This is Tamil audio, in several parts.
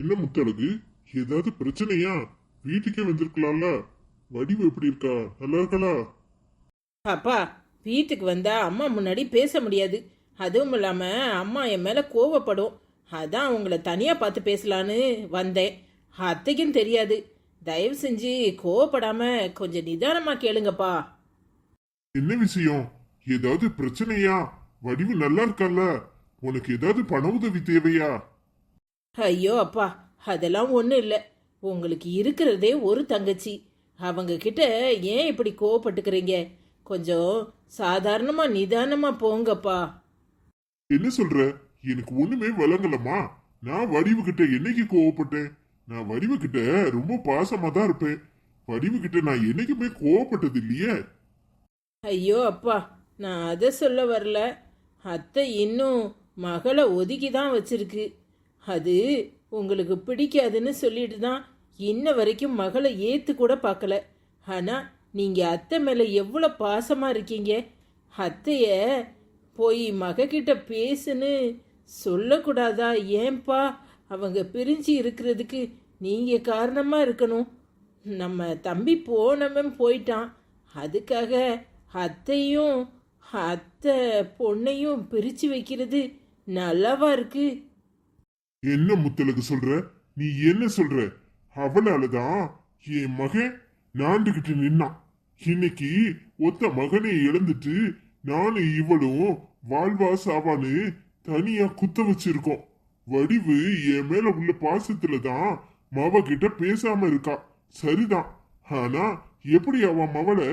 என்ன முத்தழகு, ஏதாவது பிரச்சனையா? வீட்டுக்கே வந்திருக்கலாம்ல. வடிவு எப்படி இருக்கா? நல்லா இருக்காளா? அப்பா, வீட்டுக்கு வந்தா அம்மா முன்னாடி பேச முடியாது. அதுவும் இல்லாம அம்மா என் மேல கோவப்படும். அதான் உங்களை தனியா பார்த்து பேசலான்னு வந்தேன். அத்தைக்கும் தெரியாது. தயவு செஞ்சு கோவப்படாம கொஞ்சம் நிதானமா கேளுங்கப்பா. என்ன விஷயம்? ஏதாவது பிரச்சனையா? வடிவு நல்லா இருக்கால? உனக்கு ஏதாவது பண உதவி தேவையா? ஐயோ அப்பா, அதெல்லாம் ஒன்றும் இல்லை. உங்களுக்கு இருக்கிறதே ஒரு தங்கச்சி. அவங்க கிட்ட ஏன் இப்படி கோவப்பட்டுக்கிறீங்க? கொஞ்சம் சாதாரணமா நிதானமா போங்கப்பா. என்ன சொல்ற? எனக்கு ஒண்ணுமே விளங்கலமா. நான் வடிவு கிட்ட என்னைக்கு கோவப்பட்டேன்? நான் வடிவு கிட்ட ரொம்ப பாசமா தான் இருப்பேன். வடிவு கிட்ட நான் என்னைக்குமே கோவப்பட்டது இல்லையே. ஐயோ அப்பா, நான் அதை சொல்ல வரல. அத்தை இன்னும் மகளை ஒதுக்கி தான் வச்சிருக்கு. அது உங்களுக்கு பிடிக்காதுன்னு சொல்லிட்டு தான் இன்ன வரைக்கும் மகளை ஏற்று கூட பார்க்கல. ஆனால் நீங்கள் அத்தை மேலே எவ்வளோ பாசமாக இருக்கீங்க. அத்தைய போய் மகக்கிட்ட பேசுன்னு சொல்லக்கூடாதா? ஏன்பா? அவங்க பிரிஞ்சு இருக்கிறதுக்கு நீங்கள் காரணமாக இருக்கணும். நம்ம தம்பி போனவன் போயிட்டான். அதுக்காக அத்தையும் அத்தை பொண்ணையும் பிரித்து வைக்கிறது நல்லாவா இருக்கு? என்ன முத்தலகு சொல்ற? நீ என்ன சொல்ற? அவளாலதான் என் மகன் நாண்டுகிட்டு நின்னான். இன்னைக்கு ஒத்த மகனை இழந்துட்டு நானும் இவளும் வாழ்வா சாவான்னு தனியா குத்த வச்சிருக்கோம். வடிவு என் மேல உள்ள பாசத்துல தான் மவ கிட்ட பேசாம இருக்கா. சரிதான். ஆனா எப்படி அவ மவளை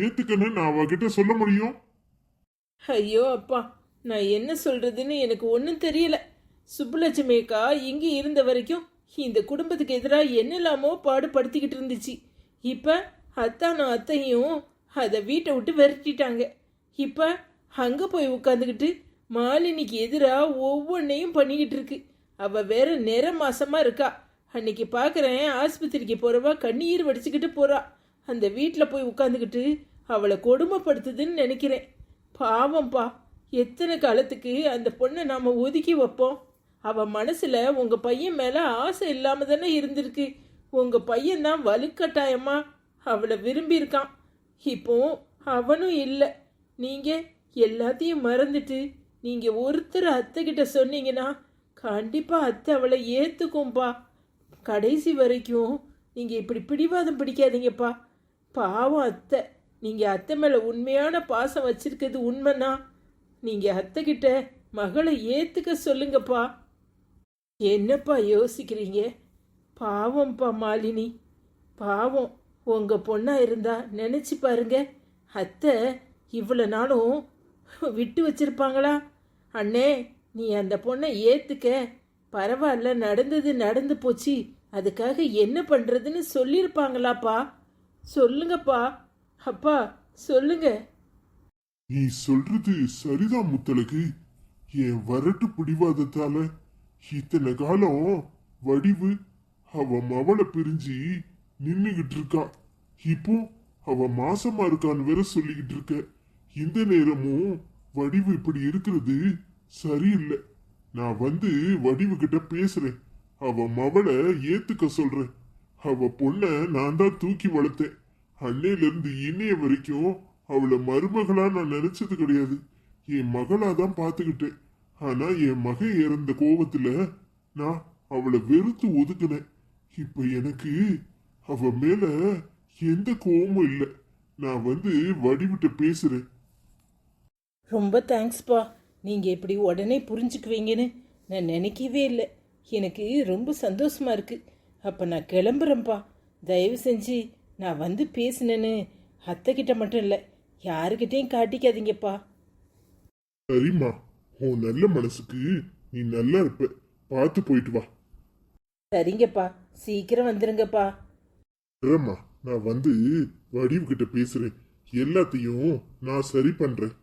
ஏத்துக்கன்னு நான் அவகிட்ட சொல்ல முடியும்? ஐயோ அப்பா, நான் என்ன சொல்றதுன்னு எனக்கு ஒன்றும் தெரியல. சுப்புலட்சுமி அக்கா இங்கே இருந்த வரைக்கும் இந்த குடும்பத்துக்கு எதிராக என்னெல்லாமோ பாடுபடுத்திக்கிட்டு இருந்துச்சு. இப்போ அத்தானும் அத்தையும் அதை வீட்டை விட்டு விரட்டிட்டாங்க. இப்போ அங்கே போய் உட்காந்துக்கிட்டு மாலினிக்கு எதிராக ஒவ்வொன்றையும் பண்ணிக்கிட்டு இருக்கு. அவள் வேற நேர மாசமா இருக்கா. அன்னைக்கு பார்க்குறேன், ஆஸ்பத்திரிக்கு போகிறவா கண்ணீர் வடிச்சுக்கிட்டு போகிறா. அந்த வீட்டில் போய் உட்காந்துக்கிட்டு அவளை கொடுமைப்படுத்துதுன்னு நினைக்கிறேன். பாவம்பா, எத்தனை காலத்துக்கு அந்த பொண்ணை நாம் ஒதுக்கி வைப்போம்? அவள் மனசில் உங்கள் பையன் மேலே ஆசை இல்லாமல் தானே இருந்திருக்கு. உங்கள் பையன்தான் வலுக்கட்டாயமா அவளை விரும்பியிருக்கான். இப்போ அவனும் இல்லை. நீங்கள் எல்லாத்தையும் மறந்துட்டு நீங்கள் ஒருத்தர் அத்தை கிட்ட சொன்னீங்கன்னா கண்டிப்பாக அத்தை அவளை ஏற்றுக்கும்பா. கடைசி வரைக்கும் நீங்கள் இப்படி பிடிவாதம் பிடிக்காதீங்கப்பா. பாவம் அத்தை. நீங்கள் அத்தை மேலே உண்மையான பாசம் வச்சிருக்கிறது உண்மைன்னா நீங்கள் அத்தை கிட்ட மகளை ஏற்றுக்க சொல்லுங்கப்பா. என்னப்பா யோசிக்கிறீங்க? பாவம்ப்பா மாலினி, பாவம். உங்கள் பொண்ணா இருந்தா நினச்சி பாருங்க. அத்தை இவ்வளோ நாளும் விட்டு வச்சிருப்பாங்களா? அண்ணே, நீ அந்த பொண்ணை ஏற்றுக்க. பரவாயில்ல, நடந்தது நடந்து போச்சு, அதுக்காக என்ன பண்ணுறதுன்னு சொல்லியிருப்பாங்களாப்பா? சொல்லுங்கப்பா. அப்பா சொல்லுங்க. நீ சொல்றது சரிதான் முத்தலகு. என் வரட்டு பிடிவாதத்தால இத்தனை காலம் வடிவு அவ மவளை பிரிஞ்சு நின்னுகிட்டு இருக்கா. இப்போ அவ மாசமா இருக்கான்னு வேற சொல்லிக்கிட்டு இருக்க. இந்த நேரமும் வடிவு இப்படி இருக்கிறது சரியில்லை. நான் வந்து வடிவு கிட்ட பேசுறேன். அவ மவளை ஏத்துக்க சொல்றேன். அவ பொண்ண நான் தான் தூக்கி வளர்த்தேன். அன்னையில இருந்து இன்னைய வரைக்கும் அவளை மருமகளா நான் நினைச்சது கிடையாது. என் மகளா தான் பாத்துக்கிட்டேன். ஆனா என் மகன் இறந்த கோபத்துல நான் அவளை வெறுத்து ஒதுக்குனேன். இப்ப எனக்கு அவ மேல எந்த கோபமும் இல்லை. நான் வந்து வடிவிட்ட பேசுறேன். ரொம்ப தேங்க்ஸ்ப்பா. நீங்கள் இப்படி உடனே புரிஞ்சுக்குவீங்கன்னு நான் நினைக்கவே இல்லை. எனக்கு ரொம்ப சந்தோஷமா இருக்கு. அப்போ நான் கிளம்புறேன்ப்பா. தயவு செஞ்சு நான் வந்து பேசினேன்னு அத்தைக்கிட்ட மட்டும் இல்லை, யாருக்கிட்டையும் காட்டிக்காதீங்கப்பா. சரிம்மா, உன் நல்ல மனசுக்கு நீ நல்லா இருப்ப. பார்த்து போயிட்டு வா. சரிங்கப்பா, சீக்கிரம் வந்துருங்கப்பா. வரேம்மா. நான் வந்து வடிவு கிட்ட பேசுறேன். எல்லாத்தையும் நான் சரி பண்றேன்.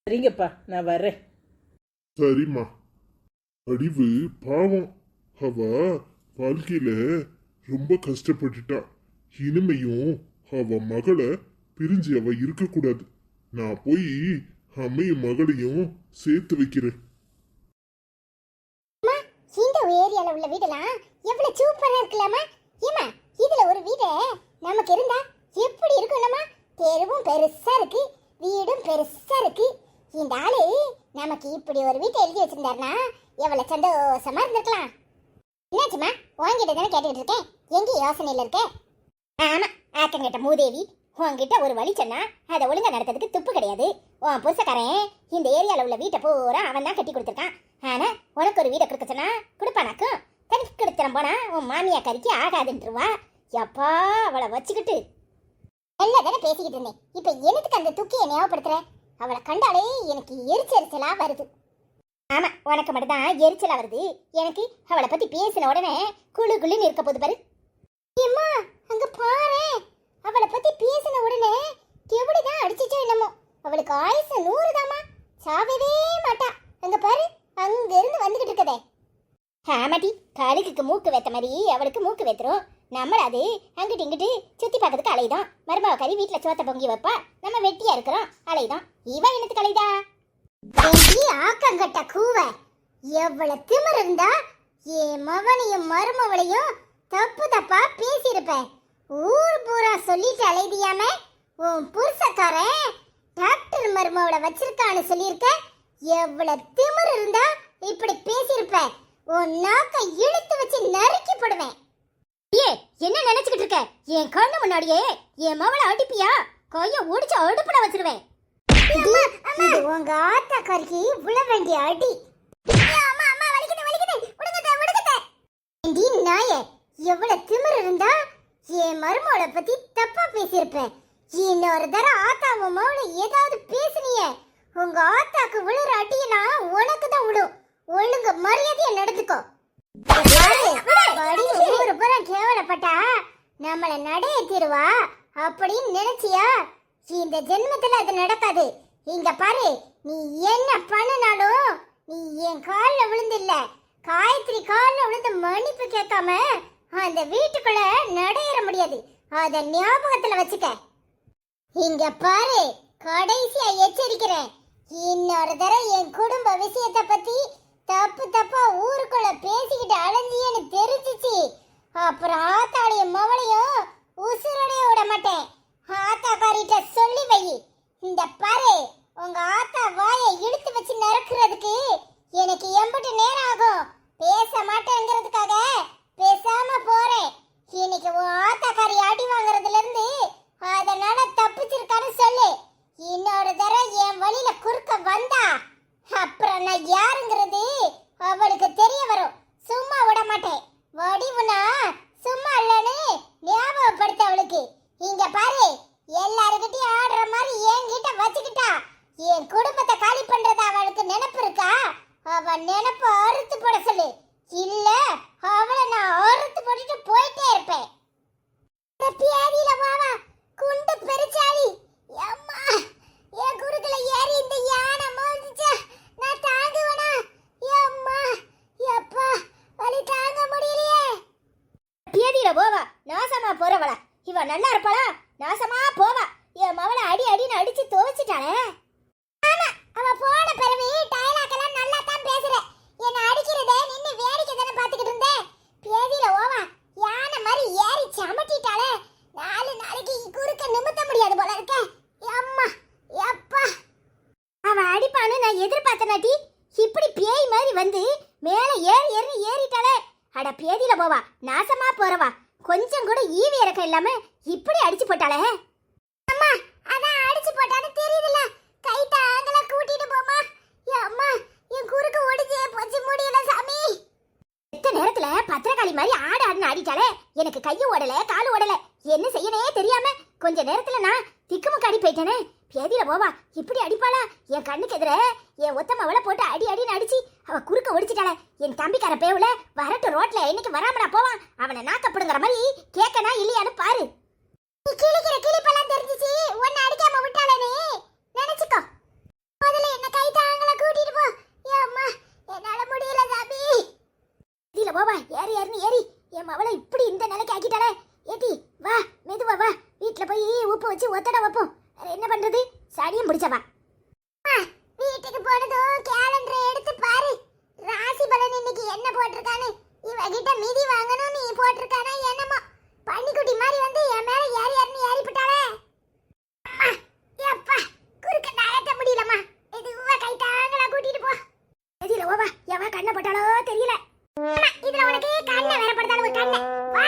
சரிங்கப்பா, நான் வரேன். சரிம்மா. வடிவு பாவம். அவ வாழ்க்கையில ரொம்ப கஷ்டப்பட்டுட்டா. இனிமையும் அவ மகளை பிரிஞ்சு அவ இருக்கக்கூடாது. நான் போய் அம்மையும் மகளையும் சேர்த்து வைக்கிறேன். இந்த ஏரியால உள்ள வீடெல்லாம் எவ்வளவு சூப்பரா இருக்கலாமா? ஏமா இதுல ஒரு வீடு நமக்கு இருந்தா எப்படி இருக்கும்மா? தெருவும் பெருசா இருக்கு, வீடும் பெருசா இருக்கு. இந்த ஆளு நமக்கு இப்படி ஒரு வீட்டை எழுதி வச்சிருந்தாருன்னா எவ்வளவு சந்தோஷமா இருந்திருக்கலாம். என்னாச்சுமா? உன்கிட்ட தானே கேட்டுக்கிட்டு இருக்கேன், எங்க யோசனையில இருக்க? ஆமா, ஆக்கங்கிட்ட மூதேவி, உன்கிட்ட ஒரு வழி சொன்னா அதை ஒழுங்கா நடத்துறதுக்கு துப்பு கிடையாது. உன் புருஷக்காரன் இந்த ஏரியால உள்ள வீட்டை பூரா அவன் தான் கட்டி கொடுத்துருக்கான். ஆனா உனக்கு ஒரு வீடை கொடுக்க சொன்னா கொடுப்பானாக்கும். தனக்கு கொடுத்துறம் போனா உன் மாமியா கறிக்கு ஆகாதுன்றவா. எப்பா அவளை வச்சுக்கிட்டு என்ன தானே பேசிக்கிட்டு இருந்தேன். இப்ப எனக்கு அந்த துக்கியை ஞாபகப்படுத்துற? அவளை கண்டாலே எனக்கு எரிச்சலா வருது. ஆமா, உனக்கு மட்டும்தான் எரிச்சலா வருது. எனக்கு அவளை பத்தி பேசின உடனே குழு குழுன்னு இருக்க போது பாரு. அம்மா அங்க பாரு, அவளை பத்தி பேசின உடனே எப்படிதான் அடிச்சுச்சோ என்னமோ. அவளுக்கு ஆயுசு 100 தாமா, சாவவே மாட்டா. அங்க பாரு, அங்க இருந்து வந்துகிட்டு இருக்கதே. ஆமாட்டி, கழுகுக்கு மூக்கு வைத்த மாதிரி அவளுக்கு மூக்கு வைத்துரும். நம்மள அது அங்கிட்டு இங்கிட்டு சுத்தி பார்க்கறதுக்கு அலைதான். மருமக கறி வீட்டுல சோத்த பொங்கி வைப்பா, நம்ம வெட்டியா இருக்கிறோம் அலைதான். இவ என்னத்துக்கு அலைதா? ஆக்கங்கட்ட கூவ எவ்வளவு திமிர் இருந்தா என் மவனையும் மருமவளையும் தப்பு தப்பா பேசியிருப்பேன். ஊர் பூரா சொல்லிட்டு அலைதியாம உன் புருஷக்காரன் டாக்டர் மருமவளை வச்சிருக்கான்னு சொல்லியிருக்க. எவ்வளவு திமிர் இருந்தா இப்படி பேசியிருப்ப. உன் நாக்க இழுத்து வச்சு நறுக்கி போடுவேன். ஏ என்ன நினைச்சுக்கிட்டு இருக்க? என் கண்ணு முன்னாடியே என் மவளை அடிப்பியா? கைய ஒடிச்சு அடுப்புல வச்சிருவேன். இது உங்க ஆத்தா கறிக்கு விழ வேண்டிய அடி. நாயே, எவ்வளவு திமிர் இருந்தா என் மருமகளை பத்தி தப்பா பேசியிருப்பேன். இன்னொரு தர ஆத்தாவும் மவளை ஏதாவது பேசுனியே, உங்க ஆத்தாக்கு விழுற அடியினா உனக்கு தான் விடும். ஒழுங்கு மரியாதையா நடந்துக்கோ. ஊரு பூரா கேவலப்பட்டா நம்மள நடைய தீருவா அப்படின்னு நினைச்சியா? இந்த ஜென்மத்துல அது நடக்காது. இங்க பாரு, நீ என்ன பண்ணினாலும் நீ என் கால்ல விழுந்தில்ல, காயத்ரி கால்ல விழுந்து மன்னிப்பு கேட்காம அந்த வீட்டுக்குள்ள நடையற முடியாது. அத ஞாபகத்துல வச்சுக்க. இங்க பாரு, கடைசியா எச்சரிக்கிறேன். இன்னொரு தடவை என் குடும்ப விஷயத்தை பத்தி தப்பு தப்பா ஊருக்குள்ள பேசிக்கிட்டு அலைஞ்சியன்னு தெரிஞ்சிச்சு, அப்புறம் ஆத்தாளையும் மவளையும் உசுரடைய விட மாட்டேன். ஆத்தாக்காரிட்ட சொல்லி வை. இந்த பாரு, உங்க ஆத்தா வாயை இழுத்து வச்சு நறுக்கிறதுக்கு எனக்கு எம்பிட்டு நேரம் ஆகும். பேச மாட்டேங்கிறதுக்காக பேசாம போறேன். இன்னைக்கு உன் ஆத்தாக்காரி அடி வாங்குறதுல இருந்து அதனால தப்பிச்சிருக்கான்னு சொல்லு. இன்னொரு தடவை என் வழியில குறுக்க வந்தா அப்புறம் நான் யாருங்கிறது அவளுக்கு தெரிய வரும். சும்மா விட மாட்டேன். வடிவுனா சும்மா இல்லன்னு ஞாபகப்படுத்த அவளுக்கு. இங்க பாரு, எல்லாருக்கிட்டையும் ஆடுற மாதிரி என்கிட்ட வச்சுக்கிட்டா என் குடும்பத்தை காலி பண்றது அவளுக்கு நினைப்பு இருக்கா? அவ நினைப்ப அறுத்து போட சொல்லு. இல்ல அவளை நான் அறுத்து போட்டுட்டு போயிட்டே இருப்பேன். பியாதியில வாவா குண்டு பெருச்சாளி. அம்மா, என் குறுக்குல ஏறி இந்த யானை மோதிச்சா நான் தாங்குவேனா? அம்மா எப்பா, வலி தாங்க முடியலையே. பியாதியில போவா, நாசமா போறவளா? இவ நல்லா இருப்பாளா? நாசமா போவா. என் மவளை அடி அடின்னு அடிச்சு துவைச்சிட்டாளே. ஆமா, அவ போன பிறகு டயலாக்கெல்லாம் நல்லா தான் பேசுற. என்ன அடிக்கிறதே நின்னு வேடிக்கை தானே பாத்துக்கிட்டு இருந்தேன். பேதியில ஓவா யானை மாதிரி ஏறி சமட்டிட்டாளே. 4 நாளைக்கு குறுக்க நிமித்த முடியாது போல இருக்க. அம்மா எப்பா, அவ அடிப்பான்னு நான் எதிர்பார்த்தனாட்டி இப்படி பேய் மாதிரி வந்து மேல ஏறி ஏறிட்டாளே. அட பேதியில போவா, நாசமா போறவா. கொஞ்சம் கூட ஈவி இறக்கம் இல்லாம இப்படி அடிச்சு போட்டாளே. அம்மா, அதான் அடிச்சு போட்டான்னு தெரியுதுல, கை தாங்கள கூட்டிட்டு போமா. அம்மா, என் குறுக்கு ஒடிஞ்சே போச்சு, முடியல சாமி. எத்த நேரத்துல பத்திரகாளி மாதிரி ஆடுன்னு ஆடிட்டாலே. எனக்கு கையும் ஓடல காலும் ஓடல, என்ன செய்யனே தெரியாம கொஞ்ச நேரத்துல நான் திக்குமுக்காடி போயிட்டேனே. பேதியில போவா இப்படி அடிப்பாளா? என் கண்ணுக்கு எதிர என் ஒத்த மவளை போட்டு அடி அடின்னு அடிச்சு அவ குறுக்க ஒடிச்சிட்டாளே. என் தம்பிக்கார பேவுல வரட்டு ரோட்ல இன்னைக்கு வராமடா போவான். அவனை நாக்கப்படுங்கிற மாதிரி கேட்கனா இல்லையான்னு பாரு. நீ கிளிக்கிற கிளிப்பெல்லாம் தெரிஞ்சிச்சு உன்னை அடிக்காம விட்டாளே நினைச்சுக்கோ. முதல்ல என்ன கை தாங்கள கூட்டிட்டு போ. அம்மா, என்னால முடியல சாமி. இதுல போவா ஏறி என் மவளை இப்படி இந்த நிலைக்கு ஆக்கிட்டாளே. ஏட்டி வா, மெதுவா வா, வீட்டுல போய் உப்பு வச்சு ஒத்தட வைப்போம். என்ன பண்றது, சடியும் பிடிச்சவா. வீட்டுக்கு போனதும் கேலண்டரை எடுத்து பாரு, ராசி ராசி பலன் இன்னைக்கு என்ன போட்டிருக்கான்னு இவகிட்ட மிதி வாங்கணும் நீ போட்டிருக்கானா என்னமோ பன்னிக்குட்டி மாதிரி வந்து என் மேல ஏறி ஏறின்னு ஏறிப்பிட்டாளே. அம்மா, எப்பா குறுக்க நடக்க முடியலம்மா. இதுவா கை தாங்களா கூட்டிட்டு போ. எதிர ஓவா எவ கண்ணை போட்டாலோ தெரியல. அம்மா, இதுல உனக்கு கண்ணை வேற படுத்தாலும் ஒரு கண்ணை வா.